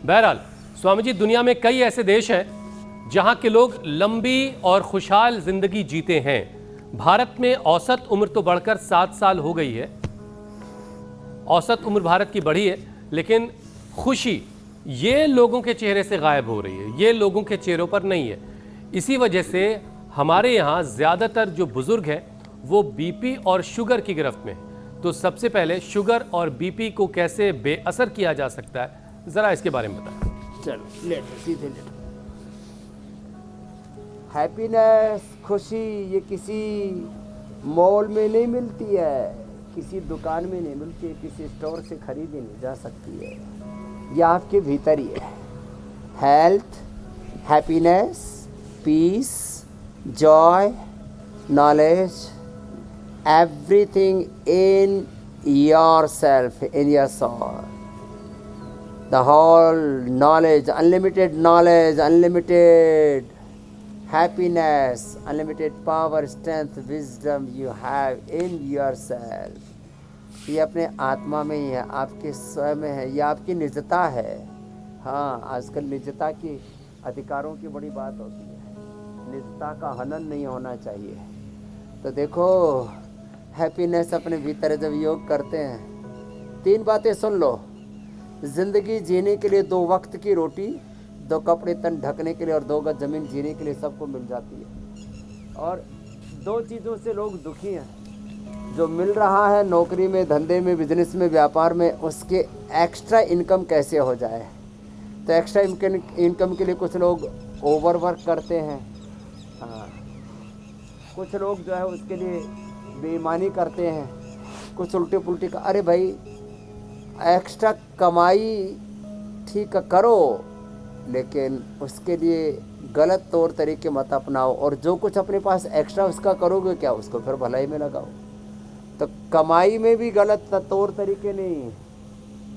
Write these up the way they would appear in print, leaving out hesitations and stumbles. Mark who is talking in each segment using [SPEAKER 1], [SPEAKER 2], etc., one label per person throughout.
[SPEAKER 1] बहरहाल स्वामी जी, दुनिया में कई ऐसे देश हैं जहां के लोग लंबी और खुशहाल जिंदगी जीते हैं। भारत में औसत उम्र तो बढ़कर 7 साल हो गई है। औसत उम्र भारत की बढ़ी है, लेकिन खुशी ये लोगों के चेहरे से गायब हो रही है, ये लोगों के चेहरों पर नहीं है। इसी वजह से हमारे यहाँ ज़्यादातर जो बुज़ुर्ग हैं वो बीपी और शुगर की गिरफ्त में हैं। तो सबसे पहले शुगर और बीपी को कैसे बेअसर किया जा सकता है, ज़रा इसके बारे में बताएं।
[SPEAKER 2] चलो लेटो, सीधे लेटो। हैप्पीनेस, खुशी, ये किसी मॉल में नहीं मिलती है, किसी दुकान में नहीं मिलती है, किसी स्टोर से खरीदी नहीं जा सकती है। ये आपके भीतर ही है। Health, happiness, peace, joy, knowledge, everything in yourself, in your soul. The whole knowledge, unlimited happiness, unlimited power, strength, wisdom you have in yourself. ये अपने आत्मा में ही है, आपके स्वयं में है, ये आपकी निजता है। हाँ, आजकल निजता की अधिकारों की बड़ी बात होती है, निजता का हनन नहीं होना चाहिए। तो देखो, हैप्पीनेस अपने भीतर है। जब योग करते हैं 3 बातें सुन लो। ज़िंदगी जीने के लिए 2 वक्त की रोटी, 2 कपड़े तन ढकने के लिए और 2 गज ज़मीन जीने के लिए सबको मिल जाती है। और 2 चीज़ों से लोग दुखी हैं, जो मिल रहा है नौकरी में, धंधे में, बिजनेस में, व्यापार में, उसके एक्स्ट्रा इनकम कैसे हो जाए। तो एक्स्ट्रा इनकम के लिए कुछ लोग ओवरवर्क करते हैं। हाँ, कुछ लोग जो है उसके लिए बेईमानी करते हैं, कुछ उल्टे पुल्टे का। अरे भाई, एक्स्ट्रा कमाई ठीक करो, लेकिन उसके लिए गलत तौर तरीके मत अपनाओ। और जो कुछ अपने पास एक्स्ट्रा उसका करोगे क्या, उसको फिर भलाई में लगाओ। तो कमाई में भी गलत तौर तरीके नहीं।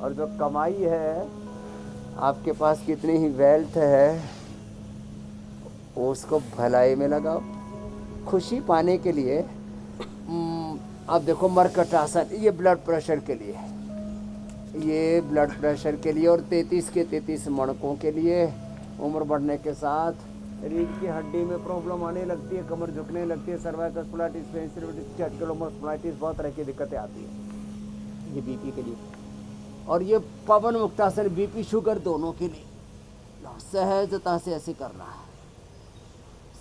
[SPEAKER 2] और जो कमाई है, आपके पास कितनी ही वेल्थ है, उसको भलाई में लगाओ। खुशी पाने के लिए अब देखो, मरकट आसन, ये ब्लड प्रेशर के लिए, ये ब्लड प्रेशर के लिए, और 33 के 33 मणकों के लिए। उम्र बढ़ने के साथ रीढ़ की हड्डी में प्रॉब्लम आने लगती है, कमर झुकने लगती है, सर्वाइकल स्पॉन्डिलाइटिस, पेनिसिलिटिस, स्पॉन्डिलाइटिस, बहुत तरह की दिक्कतें आती है। ये बीपी के लिए। और ये पवन मुक्तासन बीपी शुगर दोनों के लिए। सहजता से ऐसे करना है,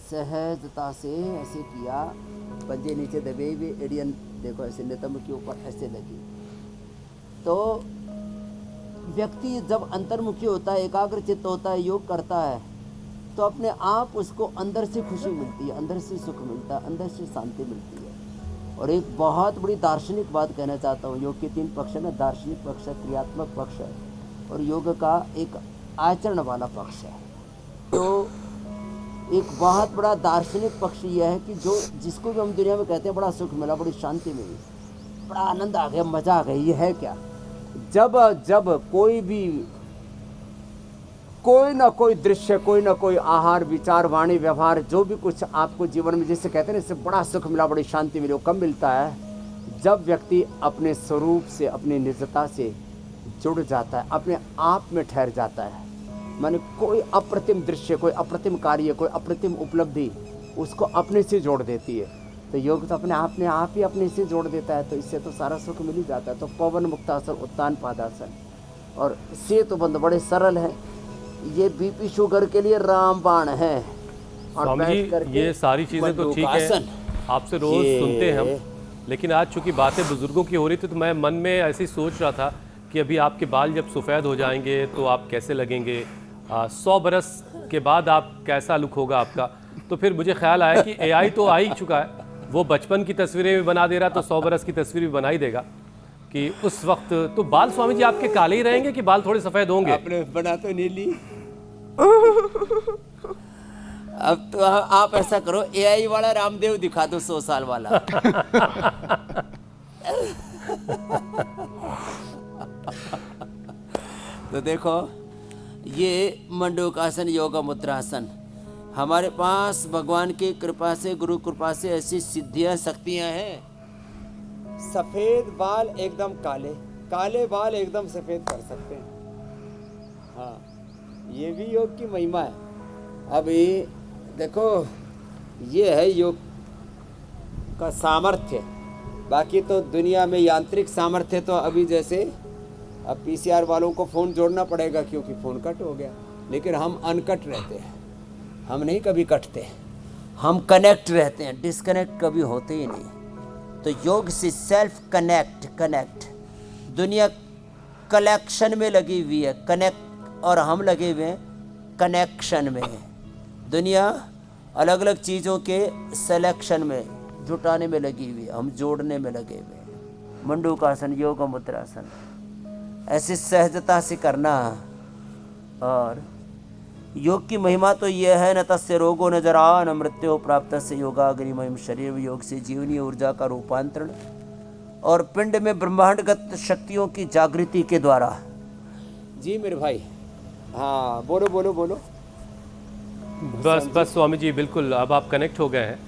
[SPEAKER 2] सहजता से ऐसे किया, पंजे नीचे दबे हुए, एडियन देखो ऐसे नितंब के ऊपर ऐसे लगी। तो व्यक्ति जब अंतर्मुखी होता है, एकाग्र चित्त होता है, योग करता है, तो अपने आप उसको अंदर से खुशी मिलती है, अंदर से सुख मिलता है, अंदर से शांति मिलती है। और एक बहुत बड़ी दार्शनिक बात कहना चाहता हूँ। योग के 3 पक्ष है ना, दार्शनिक पक्ष है, क्रियात्मक पक्ष है, और योग का एक आचरण वाला पक्ष है। तो एक बहुत बड़ा दार्शनिक पक्ष यह है कि जो जिसको भी हम दुनिया में कहते हैं बड़ा सुख मिला, बड़ी शांति मिली, बड़ा आनंद आ गया, मज़ा आ गया, ये है क्या? जब कोई भी, कोई ना कोई दृश्य, कोई ना कोई आहार, विचार, वाणी, व्यवहार, जो भी कुछ आपको जीवन में जिसे कहते हैं इससे बड़ा सुख मिला, बड़ी शांति मिली, वो कब मिलता है? जब व्यक्ति अपने स्वरूप से, अपनी निजता से जुड़ जाता है, अपने आप में ठहर जाता है। माने कोई अप्रतिम दृश्य, कोई अप्रतिम कार्य, कोई अप्रतिम उपलब्धि उसको अपने से जोड़ देती है। तो योग तो अपने आप ही अपने से जोड़ देता है, तो इससे तो सारा सुख मिल ही जाता है। तो पवन मुक्तासन, उत्तान पादासन और सेतु बंद बड़े सरल हैं। ये बीपी शुगर के लिए रामबाण है। और बैठ करके
[SPEAKER 1] ये सारी चीज़ें तो ठीक है, आपसे रोज़ सुनते हैं हम, लेकिन आज चूँकि बातें बुज़ुर्गों की हो रही थी, तो मैं मन में ऐसे सोच रहा था कि अभी आपके बाल जब सफ़ेद हो जाएंगे तो आप कैसे लगेंगे, 100 बरस के बाद आप कैसा लुक होगा आपका। तो फिर मुझे ख्याल आया कि AI तो आ ही चुका है, वो बचपन की तस्वीरें भी बना दे रहा, तो 100 बरस की तस्वीर भी बना ही देगा कि उस वक्त। तो बाल स्वामी जी आपके काले ही रहेंगे कि बाल थोड़े सफ़ेद होंगे?
[SPEAKER 2] आपने बना तो नहीं ली। अब तो आप ऐसा करो, AI वाला रामदेव दिखा दो, 100 साल वाला। तो देखो, ये मंडूकासन, योग मुद्रासन, हमारे पास भगवान की कृपा से, गुरु कृपा से ऐसी सिद्धियां, शक्तियां हैं। सफ़ेद बाल एकदम काले, काले बाल एकदम सफ़ेद कर सकते हैं। हाँ, ये भी योग की महिमा है। अब ये देखो, ये है योग का सामर्थ्य। बाकी तो दुनिया में यांत्रिक सामर्थ्य तो अभी जैसे अब पीसीआर वालों को फ़ोन जोड़ना पड़ेगा क्योंकि फ़ोन कट हो गया, लेकिन हम अनकट रहते हैं, हम नहीं कभी कटते, हम कनेक्ट रहते हैं, डिस्कनेक्ट कभी होते ही नहीं। तो योग से सेल्फ कनेक्ट दुनिया कलेक्शन में लगी हुई है, कनेक्ट, और हम लगे हुए हैं कनेक्शन में। दुनिया अलग अलग चीज़ों के सिलेक्शन में, जुटाने में लगी हुई है, हम जोड़ने में लगे हुए हैं। मंडूकासन, योग मुद्रासन ऐसे सहजता से करना। और योग की महिमा तो यह है, न तस्य रोगो न जरा न मृत्यु प्राप्त से योगाग्नि महिम शरीर। योग से जीवनी ऊर्जा का रूपांतरण और पिंड में ब्रह्मांडगत शक्तियों की जागृति के द्वारा। जी मेरे भाई, हाँ बोलो बोलो बोलो।
[SPEAKER 1] बस स्वामी जी, बिल्कुल अब आप कनेक्ट हो गए हैं।